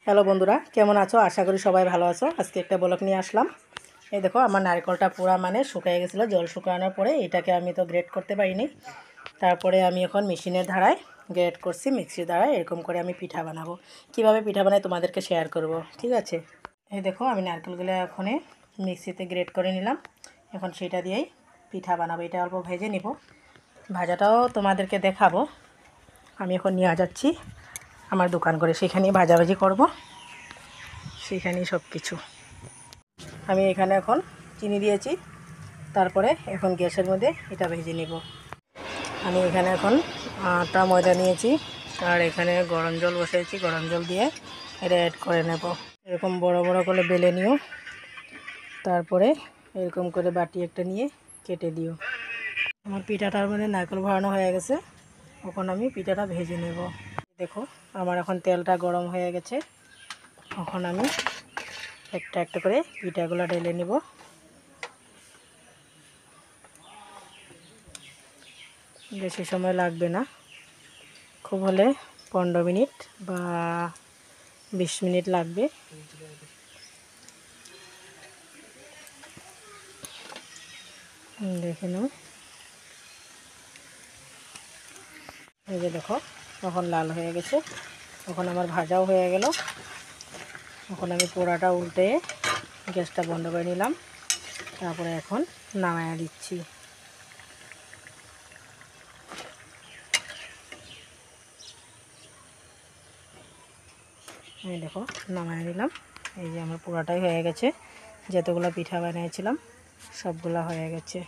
Hello বন্ধুরা, কেমন আছো? আশা করি সবাই ভালো আছো। আজকে একটা ব্লগ নিয়ে আসলাম। এই দেখো, আমার নারকেলটা পুরা শুকিয়ে গেছিলো। জল শুকানোর পরে এটাকে আমি তো গ্রেট করতে পারিনি। তারপরে আমি এখন মেশিনের ধারায় গ্রেট করছি, মিক্সির ধারায়। এরকম করে আমি পিঠা বানাবো। কিভাবে পিঠা বানাই তোমাদেরকে শেয়ার করব, ঠিক আছে? এই দেখো, আমি নারকেলগুলো এখন মিক্সিতে গ্রেট করে নিলাম। এখন সেটা দিয়েই পিঠা বানাবো। এটা অল্প ভেজে নিব, ভাজাটাও তোমাদেরকে দেখাবো। আমি এখন নিয়ে যাচ্ছি আমার দোকান করে, সেখানেই ভাজাভাজি করব, সেখানেই সব কিছু। আমি এখানে এখন চিনি দিয়েছি, তারপরে এখন গ্যাসের মধ্যে এটা ভেজে নিব। আমি এখানে এখন আটা ময়দা নিয়েছি, আর এখানে গরম জল বসিয়েছি। গরম জল দিয়ে এটা অ্যাড করে নেব। এরকম বড় বড় করে বেলে নিও, তারপরে এরকম করে বাটি একটা নিয়ে কেটে দিও। আমার পিঠাটার মধ্যে নারকেল ভরানো হয়ে গেছে। এখন আমি পিঠাটা ভেজে নেব। দেখো, আমার এখন তেলটা গরম হয়ে গেছে। এখন আমি একটা একটা করে পিঠাগুলো ঢেলে নিব। বেশি সময় লাগবে না, খুব হলে 15 মিনিট বা 20 মিনিট লাগবে। দেখে নাও, এই যে দেখো, তখন লাল হয়ে গেছে। তখন আমার ভাজাও হয়ে গেল। এখন আমি পোড়াটা উল্টে গ্যাসটা বন্ধ করে নিলাম। তারপরে এখন নামায়া দিচ্ছি। এই দেখো, নামায়া দিলাম। এই যে আমার পোড়াটাই হয়ে গেছে। যতগুলো পিঠা বানিয়েছিলাম সবগুলো হয়ে গেছে।